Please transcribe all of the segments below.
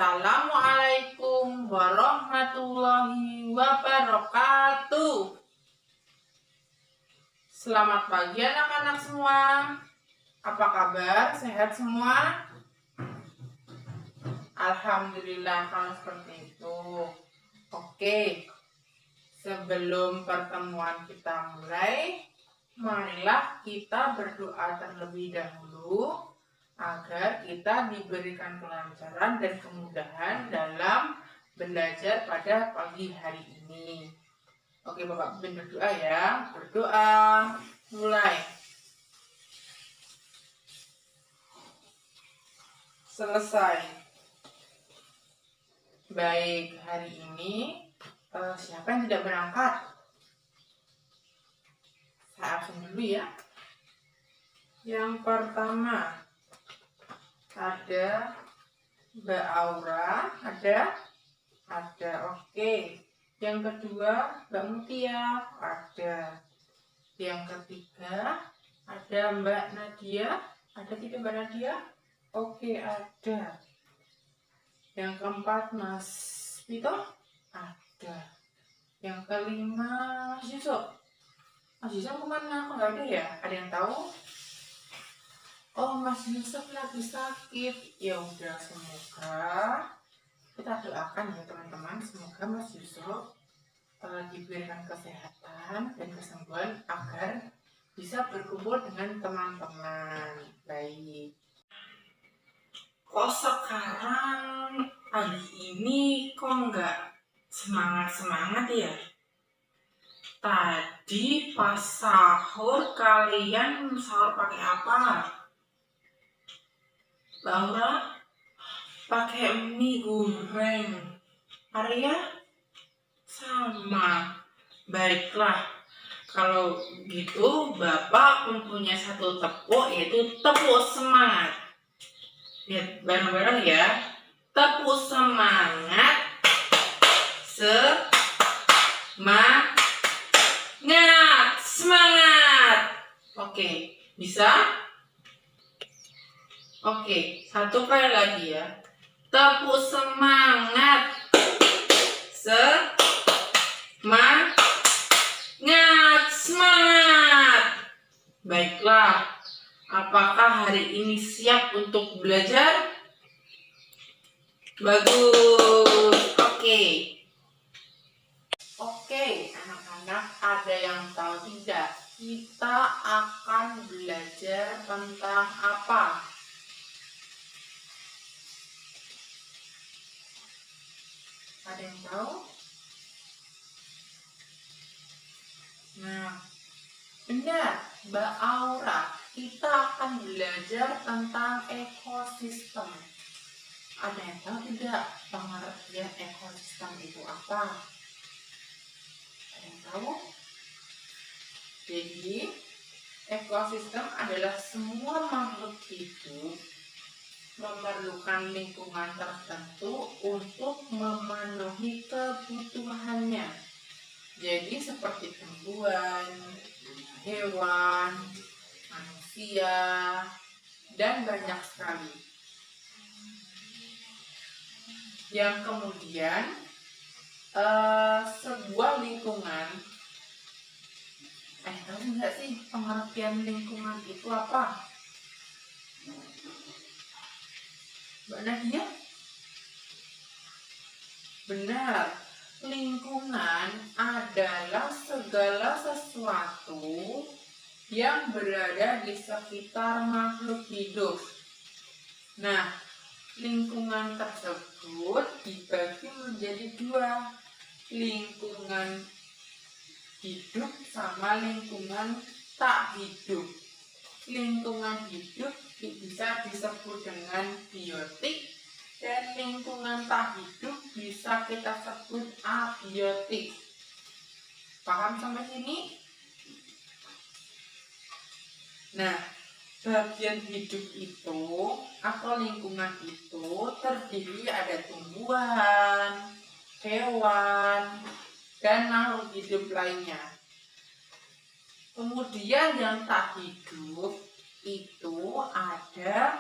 Assalamualaikum warahmatullahi wabarakatuh. Selamat pagi anak-anak semua. Apa kabar? Sehat semua? Alhamdulillah kalau seperti itu. Oke, sebelum pertemuan kita mulai, marilah kita berdoa terlebih dahulu agar kita diberikan kelancaran dan kemudahan dalam belajar pada pagi hari ini. Oke, Bapak pimpin berdoa ya. Berdoa, mulai. Selesai. Baik, hari ini siapa yang tidak berangkat? Saya absen dulu ya. Yang pertama ada Mbak Aura, ada, oke. Yang kedua Mbak Mutia, ada. Yang ketiga ada Mbak Nadia, ada tidak Mbak Nadia? Oke, ada. Yang keempat Mas Vito, ada. Yang kelima Mas Yusuf. Mas Yusuf kemana? Kok nggak ada ya? Ada yang tahu? Oh, Mas Yusuf lagi sakit. Ya udah, semoga kita doakan ya teman-teman, semoga Mas Yusuf diberikan kesehatan dan kesembuhan agar bisa berkumpul dengan teman-teman. Baik. Kok sekarang pagi ini kok nggak semangat-semangat ya? Tadi pas sahur kalian sahur pakai apa? Laura pakai mie goreng. Arya sama. Baiklah, kalau gitu Bapak mempunyai satu tepuk, yaitu tepuk semangat. Lihat bareng-bareng ya. Tepuk semangat. Semangat. Oke, bisa? Oke, satu kali lagi ya. Tepuk semangat. Semangat. Baiklah, apakah hari ini siap untuk belajar? Bagus. Oke, anak-anak, ada yang tahu tidak? Kita akan belajar tentang apa? Ada yang tahu? Nah, benar, Mbak Aura. Kita akan belajar tentang ekosistem. Ada yang tahu tidak pengertian ekosistem itu apa? Ada yang tahu? Jadi, ekosistem adalah semua makhluk hidup memerlukan lingkungan tertentu untuk memenuhi kebutuhannya. Jadi seperti tumbuhan, hewan, manusia, dan banyak sekali. Yang kemudian sebuah lingkungan, tahu nggak sih pengertian lingkungan itu apa? Mbak Nadia? Benar, lingkungan adalah segala sesuatu yang berada di sekitar makhluk hidup. Nah, lingkungan tersebut dibagi menjadi dua, lingkungan hidup sama lingkungan tak hidup. Lingkungan hidup bisa disebut dengan biotik, dan lingkungan tak hidup bisa kita sebut abiotik. Paham sampai sini? Nah, bagian hidup itu atau lingkungan itu terdiri ada tumbuhan, hewan, dan makhluk hidup lainnya. Kemudian yang tak hidup itu ada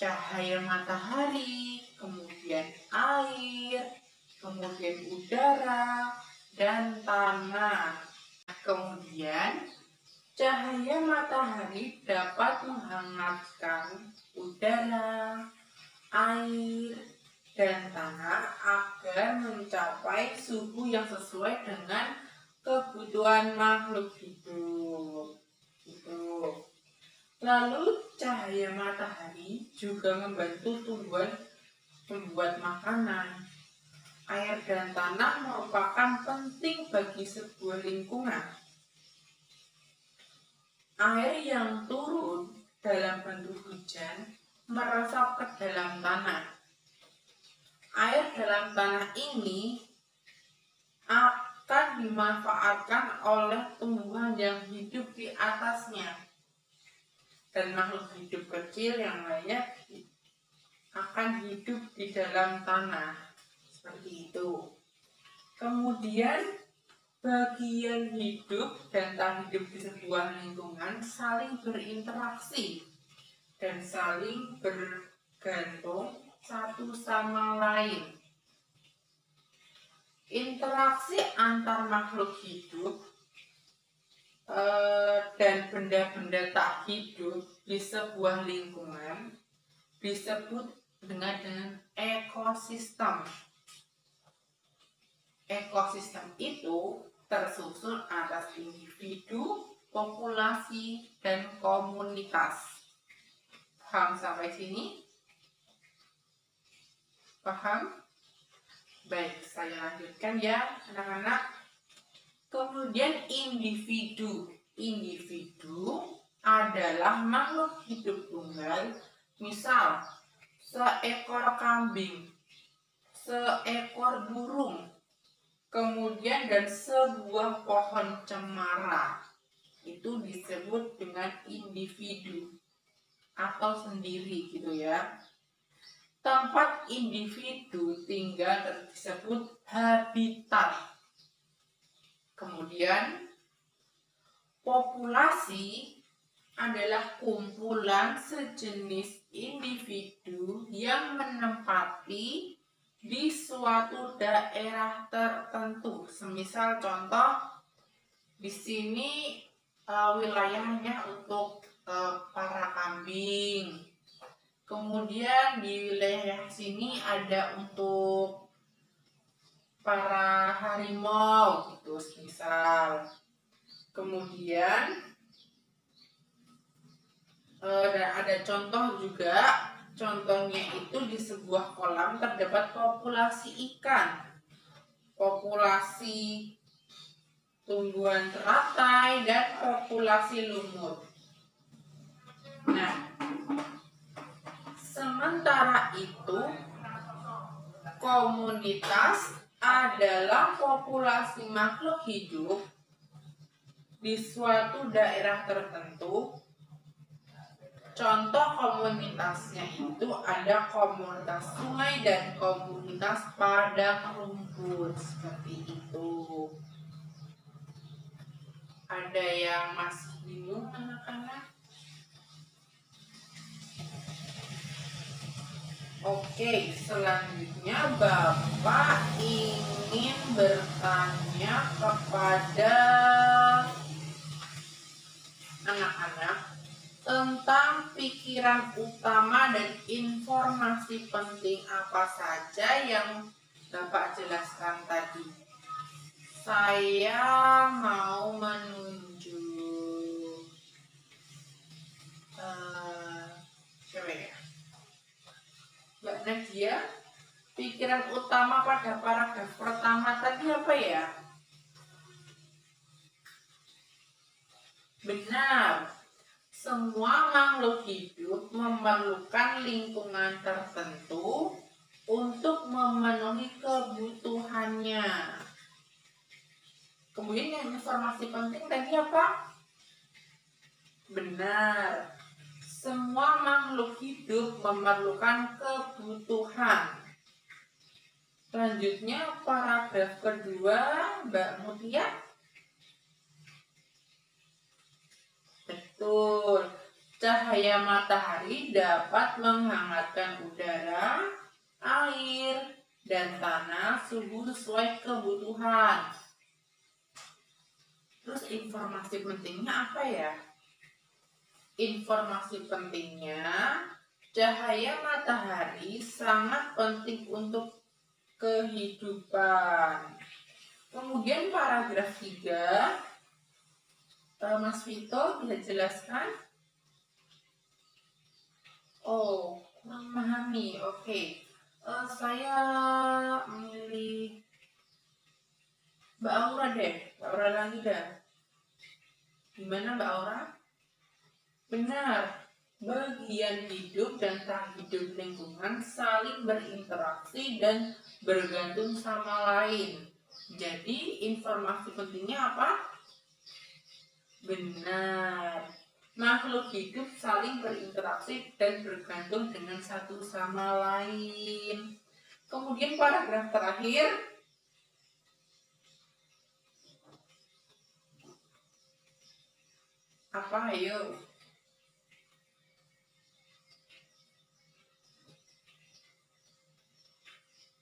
cahaya matahari, kemudian air, kemudian udara, dan tanah. Kemudian cahaya matahari dapat menghangatkan udara, air, dan tanah agar mencapai suhu yang sesuai dengan kebutuhan makhluk hidup. Lalu cahaya matahari juga membantu tumbuhan membuat makanan. Air dan tanah merupakan penting bagi sebuah lingkungan. Air yang turun dalam bentuk hujan meresap ke dalam tanah. Air dalam tanah ini akan dimanfaatkan oleh tumbuhan yang hidup di atasnya. Dan makhluk hidup kecil yang lainnya akan hidup di dalam tanah. Seperti itu. Kemudian bagian hidup dan tak hidup di sebuah lingkungan saling berinteraksi dan saling bergantung satu sama lain. Interaksi antar makhluk hidup dan benda-benda tak hidup di sebuah lingkungan disebut dengan ekosistem. Ekosistem itu tersusun atas individu, populasi, dan komunitas. Paham sampai sini? Paham? Baik, saya lanjutkan ya anak-anak. Kemudian individu. Individu adalah makhluk hidup tunggal. Misal, seekor kambing, seekor burung, kemudian dan sebuah pohon cemara. Itu disebut dengan individu atau sendiri gitu ya. Tempat individu tinggal disebut habitat. Kemudian populasi adalah kumpulan sejenis individu yang menempati di suatu daerah tertentu. Semisal contoh di sini wilayahnya untuk para kambing. Kemudian di wilayah sini ada untuk para harimau gitu misal. Kemudian ada contoh juga, contohnya itu di sebuah kolam terdapat populasi ikan, populasi tumbuhan teratai, dan populasi lumut. Nah, sementara itu komunitas adalah populasi makhluk hidup di suatu daerah tertentu. Contoh komunitasnya itu ada komunitas sungai dan komunitas padang rumput. Seperti itu. Ada yang masih bingung anak-anak? Oke, selanjutnya Bapak ingin bertanya kepada anak-anak tentang pikiran utama dan informasi penting apa saja yang Bapak jelaskan tadi. Saya mau menunjuk siapa ya? Mbak Nadia, pikiran utama pada paragraf pertama tadi apa ya? Benar, semua makhluk hidup memerlukan lingkungan tertentu untuk memenuhi kebutuhannya. Kemudian yang informasi penting tadi apa? Benar, semua makhluk hidup memerlukan kebutuhan. Selanjutnya paragraf kedua, Mbak Mutia. Betul, cahaya matahari dapat menghangatkan udara, air, dan tanah suhu sesuai kebutuhan. Terus informasi pentingnya apa ya? Informasi pentingnya, cahaya matahari sangat penting untuk kehidupan. Kemudian paragraf 3, Mas Vito bisa jelaskan? Oh, kurang memahami. Oke. Saya memilih Mbak Aura deh. Mbak Aura lagi dah. Gimana Mbak Aura? Benar. Bagian hidup dan tak hidup lingkungan saling berinteraksi dan bergantung sama lain. Jadi informasi pentingnya apa? Benar. Makhluk hidup saling berinteraksi dan bergantung dengan satu sama lain. Kemudian paragraf terakhir, apa ayo?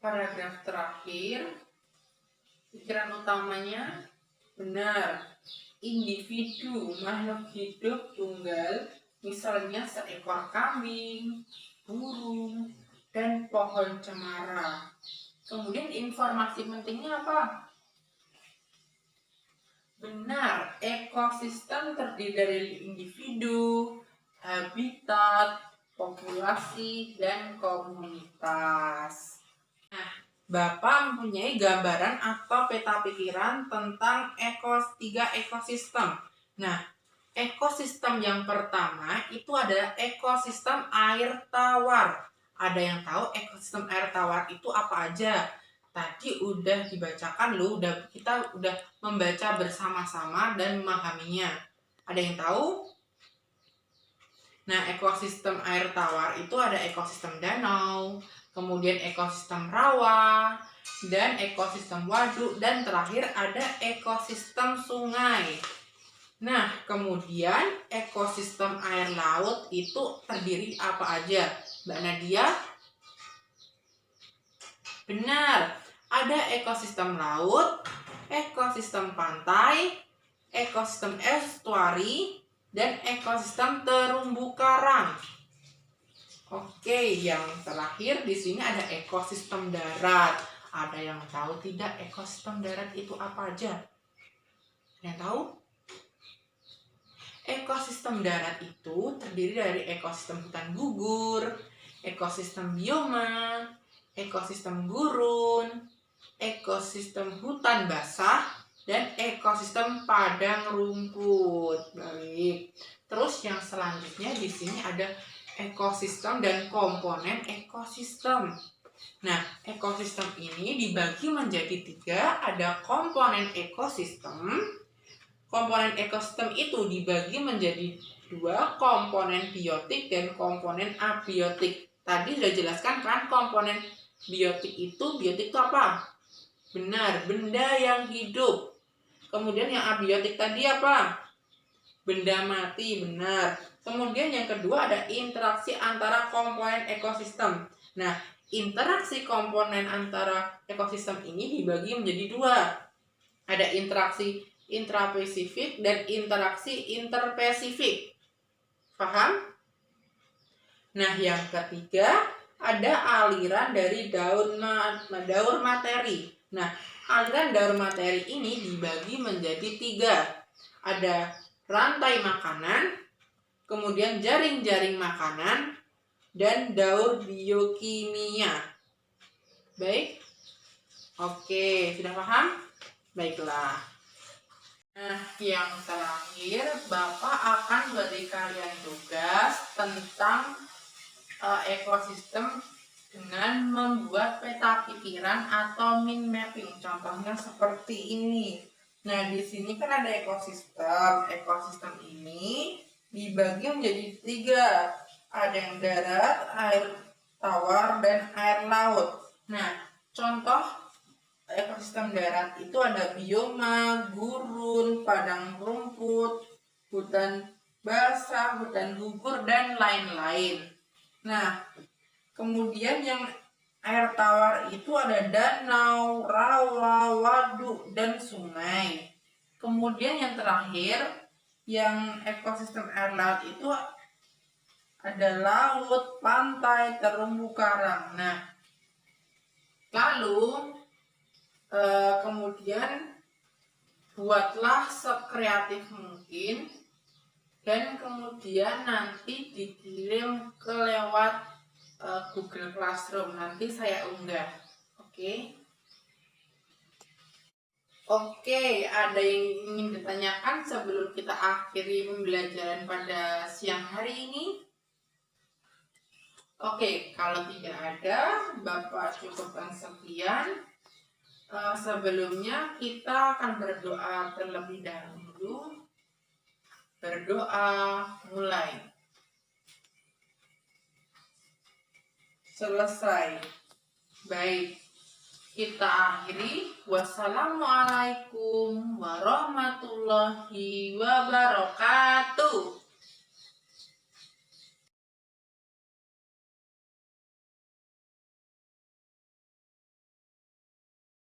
Paragraf terakhir, pikiran utamanya benar. Individu makhluk hidup tunggal, misalnya seekor kambing, burung, dan pohon cemara. Kemudian informasi pentingnya apa? Benar, ekosistem terdiri dari individu, habitat, populasi, dan komunitas. Nah, Bapak mempunyai gambaran atau peta pikiran tentang tiga ekosistem. Nah, ekosistem yang pertama itu adalah ekosistem air tawar. Ada yang tahu ekosistem air tawar itu apa aja? Tadi udah dibacakan loh, kita udah membaca bersama-sama dan memahaminya. Ada yang tahu? Nah, ekosistem air tawar itu ada ekosistem danau, kemudian ekosistem rawa, dan ekosistem waduk, dan terakhir ada ekosistem sungai. Nah, kemudian ekosistem air laut itu terdiri apa aja? Mbak Nadia? Benar, ada ekosistem laut, ekosistem pantai, ekosistem estuari, dan ekosistem terumbu karang. Oke, yang terakhir di sini ada ekosistem darat. Ada yang tahu tidak ekosistem darat itu apa aja? Ada yang tahu? Ekosistem darat itu terdiri dari ekosistem hutan gugur, ekosistem bioma, ekosistem gurun, ekosistem hutan basah, dan ekosistem padang rumput. Baik. Terus yang selanjutnya di sini ada ekosistem dan komponen ekosistem. Nah, ekosistem ini dibagi menjadi 3, ada komponen ekosistem. Komponen ekosistem itu dibagi menjadi 2, komponen biotik dan komponen abiotik. Tadi sudah jelaskan kan komponen biotik itu apa? Benar, benda yang hidup. Kemudian yang abiotik tadi apa? Benda mati, benar. Kemudian yang kedua ada interaksi antara komponen ekosistem. Nah, interaksi komponen antara ekosistem ini dibagi menjadi 2. Ada interaksi intraspesifik dan interaksi interspesifik. Paham? Nah, yang ketiga ada aliran dari daur materi. Nah, aliran daur materi ini dibagi menjadi 3. Ada rantai makanan, kemudian jaring-jaring makanan, dan daur biokimia. Baik? Oke, sudah paham? Baiklah. Nah, yang terakhir, Bapak akan beri kalian tugas tentang ekosistem dengan membuat peta pikiran atau mind mapping. Contohnya seperti ini. Nah, di sini kan ada ekosistem. Ekosistem ini dibagi menjadi 3. Ada yang darat, air tawar, dan air laut. Nah, contoh ekosistem darat itu ada bioma, gurun, padang rumput, hutan basah, hutan gugur, dan lain-lain. Nah, kemudian yang air tawar itu ada danau, rawa, waduk, dan sungai. Kemudian yang terakhir, yang ekosistem air laut itu ada laut, pantai, terumbu karang. Nah, lalu kemudian buatlah sekreatif mungkin dan kemudian nanti dikirim ke lewat Google Classroom. Nanti saya unggah. Oke, ada yang ingin ditanyakan sebelum kita akhiri pembelajaran pada siang hari ini? Oke, kalau tidak ada, Bapak cukupkan sekian. Sebelumnya kita akan berdoa terlebih dahulu. Berdoa mulai. Selesai. Baik, kita akhiri. Wassalamualaikum warahmatullahi wabarakatuh.